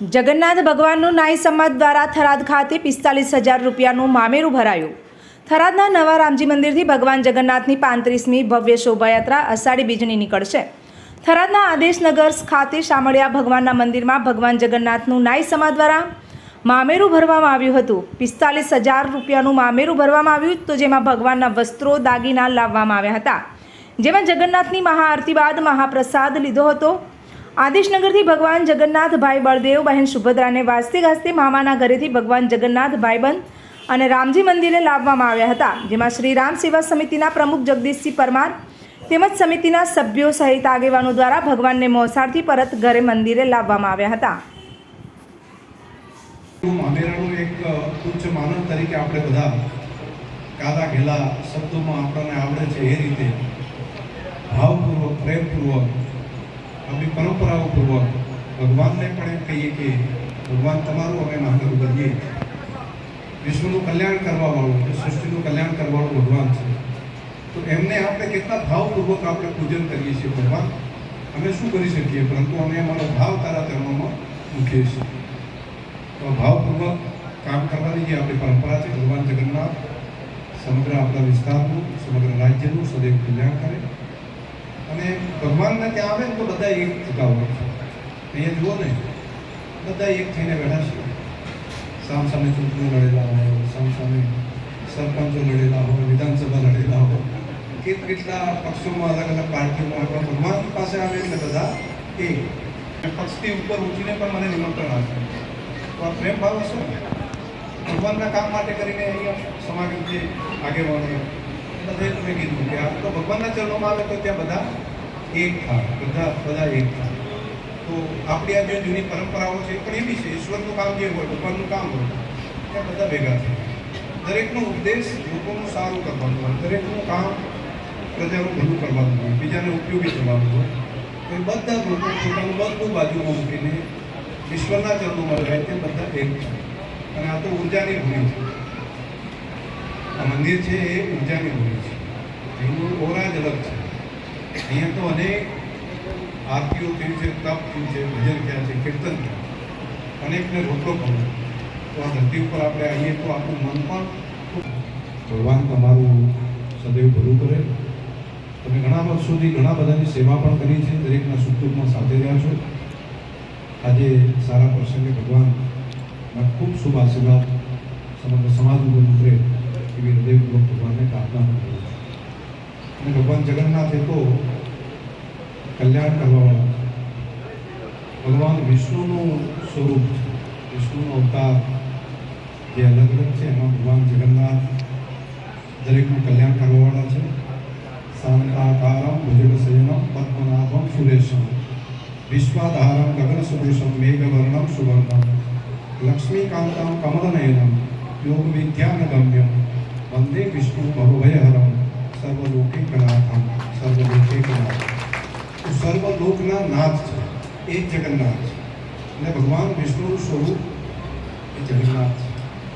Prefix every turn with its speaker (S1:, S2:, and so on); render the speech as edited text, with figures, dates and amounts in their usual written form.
S1: જગન્નાથ ભગવાનનું નાઈ સમાજ દ્વારા થરાદ ખાતે 45,000 રૂપિયાનું મામેરું ભરાયું. થરાદના નવા રામજી મંદિરથી ભગવાન જગન્નાથની 35મી ભવ્ય શોભાયાત્રા અષાઢી બીજની નીકળશે. થરાદના આદેશનગર ખાતે શામળિયા ભગવાનના મંદિરમાં ભગવાન જગન્નાથનું નાઈ સમાજ દ્વારા મામેરું ભરવામાં આવ્યું હતું. 45,000 રૂપિયાનું મામેરું ભરવામાં આવ્યું તો જેમાં ભગવાનના વસ્ત્રો દાગીના લાવવામાં આવ્યા હતા. જેમાં જગન્નાથની મહાઆરતી બાદ મહાપ્રસાદ લીધો હતો. આદેશનગરથી ભગવાન જગન્નાથ ભાઈ બળદેવ બહેન સુભદ્રાને વાજતે ગાજતે મામાના ઘરેથી ભગવાન જગન્નાથ ભાઈબંધ અને રામજી મંદિરે લાવવામાં આવ્યા હતા. જેમાં શ્રી રામ સેવા સમિતિના પ્રમુખ જગદીશસિંહ પરમાર તેમજ સમિતિના સભ્યો સહિત આગેવાનો દ્વારા ભગવાનને મોસાળથી પરત ઘરે મંદિરે લાવવામાં આવ્યા હતા.
S2: મામેરાનું એક ઉચ્ચ માનવ તરીકે આપણે બધા કાદા ઘેલા શબ્દોમાં આપણને આવડે છે એ રીતે ભાવપૂર્વક પ્રેમપૂર્વક આપણી પરંપરાઓપૂર્વક ભગવાનને પણ એમ કહીએ કે ભગવાન તમારું અમે માનવું કરીએ. વિશ્વનું કલ્યાણ કરવાવાળું સૃષ્ટિનું કલ્યાણ કરવાવાળું ભગવાન છે. તો એમને આપણે કેટલા ભાવપૂર્વક આપણે પૂજન કરીએ છીએ. ભગવાન અમે શું કરી શકીએ, પરંતુ અમે અમારો ભાવ તારા ચરણોમાં મૂકીએ છીએ. તો ભાવપૂર્વક કામ કરવાની જે આપણી પરંપરા છે. ભગવાન જગન્નાથ સમગ્ર આપણા વિસ્તારનું સમગ્ર રાજ્યનું સદૈવ કલ્યાણ કરે. અને ભગવાનને ત્યાં આવે ને તો બધા એક થતા હોય છે. અહીંયા જુઓ ને, બધા એક થઈને બેઠા છે. સામસામે ચૂંટણીઓ લડેલા હોય, સામસામે સરપંચો લડેલા હોય, વિધાનસભા લડેલા હોય, કેટલા પક્ષોમાં અલગ અલગ પાર્ટીઓમાં પણ ભગવાન પાસે આવે એટલે બધા એક. પક્ષથી ઉપર ઉઠીને પણ મને નિમંત્રણ આપે તો આ પ્રેમ ભાવ હશે ને. ભગવાનના કામ માટે કરીને અહીંયા સમાગમ જે આગેવાનો બધે તમે કીધું કે આ તો ભગવાનના ચરણોમાં આવે તો ત્યાં બધા એક થાય, બધા એક થાય. તો આપણી આ જે જૂની પરંપરાઓ છે એ પણ એવી છે. ઈશ્વરનું કામ જે હોય, ભગવાનનું કામ હોય, ત્યાં બધા ભેગા થાય. દરેકનો ઉદ્દેશ લોકોનું સારું કરવાનું હોય, દરેકનું કામ પ્રજાનું ભલું કરવાનું હોય, બીજાને ઉપયોગી થવાનું હોય. તો એ બધા લોકો પોતાનું બધું બાજુમાં મૂકીને ઈશ્વરના ચરણોમાં રહે તે બધા એક થાય. અને આ તો ઉર્જાની ભૂમિ છે. આ મંદિર છે એ ઉર્જાની ભૂમિ છે. એનું ઓરા જ અલગ છે. અહીંયા તો અનેક આરતીઓ થયું છે, તપ થયું છે, ભજન થયા છે, કીર્તન થયું, અનેકને રોટલો ખવડાવ્યો. તો આ ધરતી ઉપર આપણે આવીએ તો આપણું મન પણ ભગવાન તમારું સદૈવ ભલું કરે. તમે ઘણા વર્ષોથી ઘણા બધાની સેવા પણ કરી છે. દરેકના સુખ દુઃખમાં સાથે રહ્યા છો. આજે સારા પ્રસંગે ભગવાનના ખૂબ શુભ આશીર્વાદ સમગ્ર સમાજ ઉપર ઉતરે એવી હૃદયપૂર્વક ભગવાનને પ્રાર્થના પણ કરું છું. અને ભગવાન જગન્નાથ એ તો કલ્યાણ કરવાવાળા છે. ભગવાન વિષ્ણુનું સ્વરૂપ છે, વિષ્ણુનો અવતાર જે અલગ અલગ છે એમાં ભગવાન જગન્નાથ દરેકનું કલ્યાણ કરવાવાળા છે. શાંતાકારમ ભુજગશયનમ પદ્મનાભમ સુરેશમ વિશ્વાધારમ ગગનસદૃશમ મેઘવર્ણમ સુવર્ણમ લક્ષ્મીકાંતમ કમલનયનમ યોગ વિદ્યાનગમ્યમ વંદે વિષ્ણુ ભવભયહરમ સર્વલોકૈકનાથમ સર્વલોકૈકનાથ. સર્વલોકના નાથ છે એ જગન્નાથ છે. અને ભગવાન વિષ્ણુનું સ્વરૂપ એ જગન્નાથ છે.